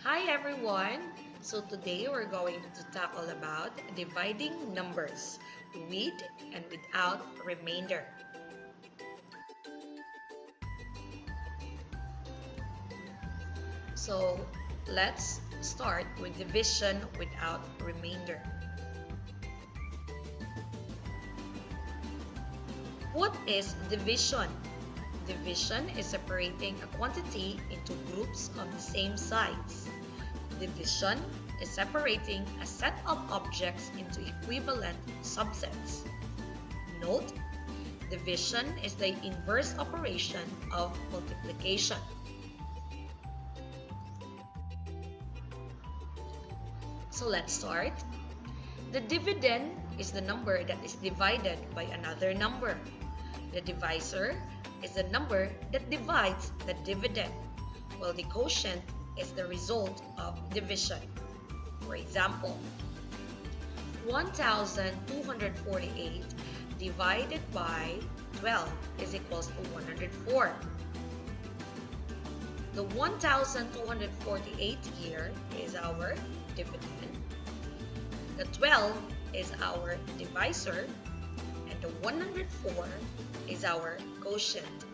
Hi everyone! So today we're going to tackle about dividing numbers with and without remainder. So let's start with division without remainder. What is division? Division is separating a quantity into groups of the same size. Division is separating a set of objects into equivalent subsets. Note, division is the inverse operation of multiplication. So let's start. The dividend is the number that is divided by another number. The divisor is the number that divides the dividend, while the quotient is the result of division. For example, 1,248 divided by 12 is equals to 104. The 1,248 here is our dividend. The 12 is our divisor, and the 104 is our quotient.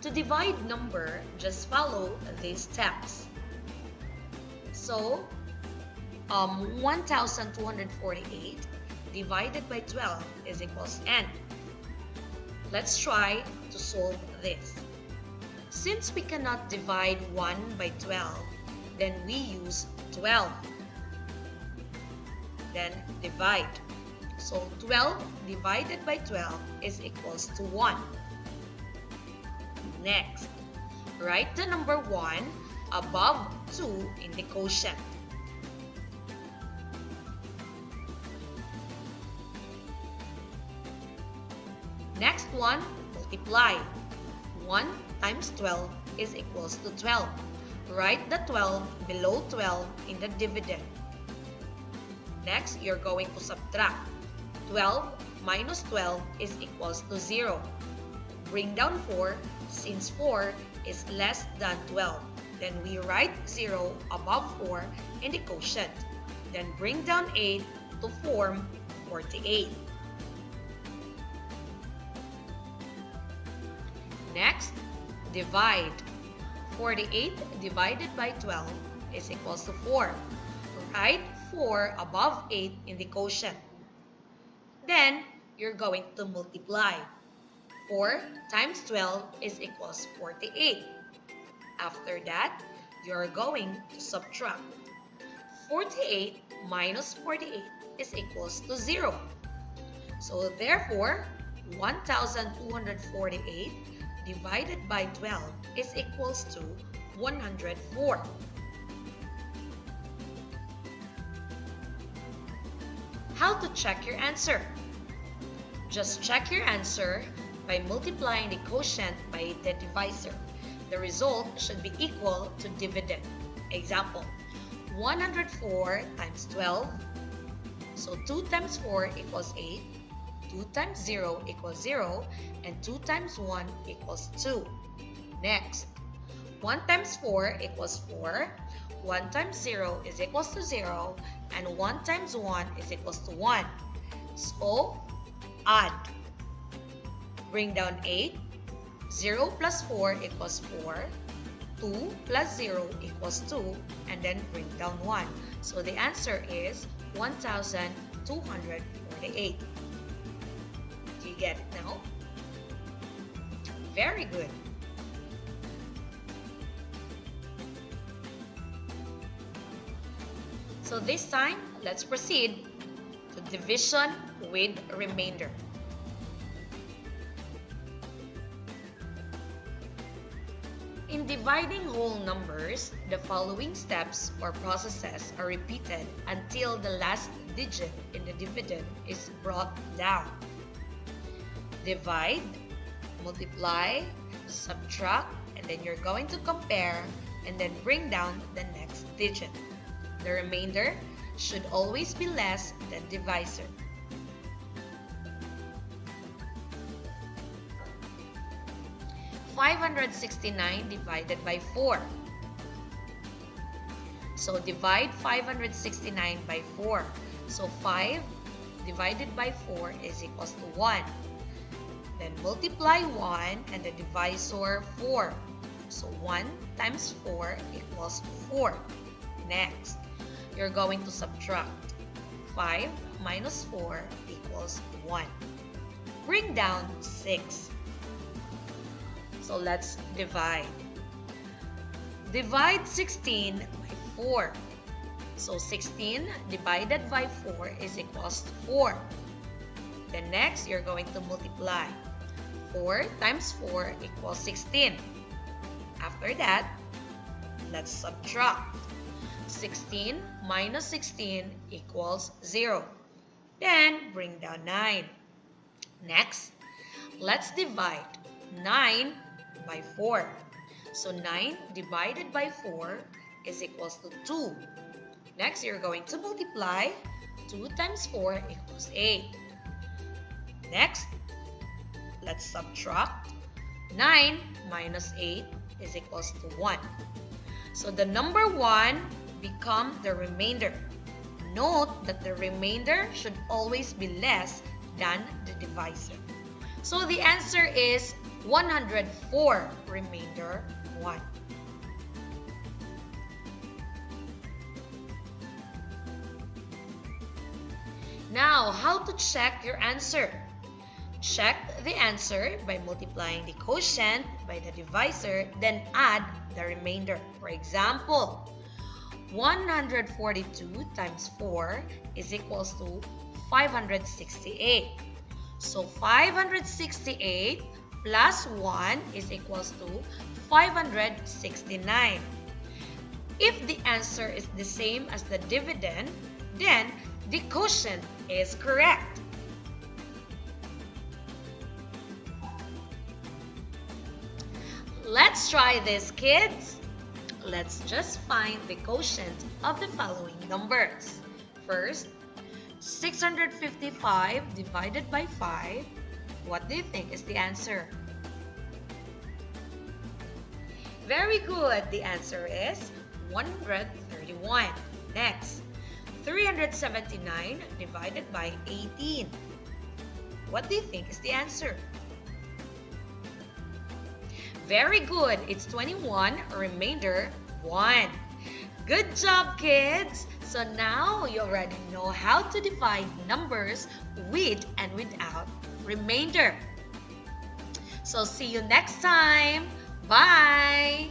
To divide number, just follow these steps. So, 1,248 divided by 12 is equals n. Let's try to solve this. Since we cannot divide 1 by 12, then we use 12. Then divide. So 12 divided by 12 is equals to 1. Next, write the number 1 above 2 in the quotient. Next one, multiply. 1 times 12 is equals to 12. Write the 12 below 12 in the dividend. Next, you're going to subtract. 12 minus 12 is equals to 0. Bring down 4 since 4 is less than 12. Then we write 0 above 4 in the quotient. Then bring down 8 to form 48. Next, divide. 48 divided by 12 is equals to 4. Write 4 above 8 in the quotient. Then, you're going to multiply. 4 times 12 is equals 48. After that, you're going to subtract. 48 minus 48 is equals to 0. So therefore, 1,248 divided by 12 is equals to 104. How to check your answer? Just check your answer by multiplying the quotient by the divisor. The result should be equal to dividend. Example, 104 times 12. So 2 times 4 equals 8. 2 times 0 equals 0, and 2 times 1 equals 2. Next, 1 times 4 equals 4, 1 times 0 is equals to 0, and 1 times 1 is equals to 1. So, add. Bring down 8, 0 plus 4 equals 4, 2 plus 0 equals 2, and then bring down 1. So the answer is 1,248. Do you get it now? Very good. So this time, let's proceed to division with remainder. In dividing whole numbers, the following steps or processes are repeated until the last digit in the dividend is brought down. Divide, multiply, subtract, and then you're going to compare and then bring down the next digit. The remainder should always be less than divisor. 569 divided by 4. So divide 569 by 4. So 5 divided by 4 is equals to 1. Then multiply 1 and the divisor 4. So 1 times 4 equals 4. Next, you're going to subtract. 5 minus 4 equals 1. Bring down 6. So let's divide. Divide 16 by 4. So 16 divided by 4 is equals to 4. Then next, you're going to multiply. 4 times 4 equals 16. After that, let's subtract. 16 minus 16 equals 0. Then bring down 9. Next, let's divide 9 by 4. So 9 divided by 4 is equals to 2. Next, you're going to multiply. 2 times 4 equals 8. Next, let's subtract. 9 minus 8 is equals to 1. So the number 1 becomes the remainder. Note that the remainder should always be less than the divisor. So the answer is 104 remainder 1. Now, how to check your answer? Check the answer by multiplying the quotient by the divisor, then add the remainder. For example, 142 times 4 is equals to 568. So 568 plus 1 is equals to 569. If the answer is the same as the dividend, then the quotient is correct. Let's try this, kids. Let's just find the quotient of the following numbers. First, 655 divided by 5. What do you think is the answer? Very good. The answer is 131. Next, 379 divided by 18. What do you think is the answer? Very good. It's 21, remainder 1. Good job, kids! So now you already know how to divide numbers with and without remainder. So see you next time. Bye!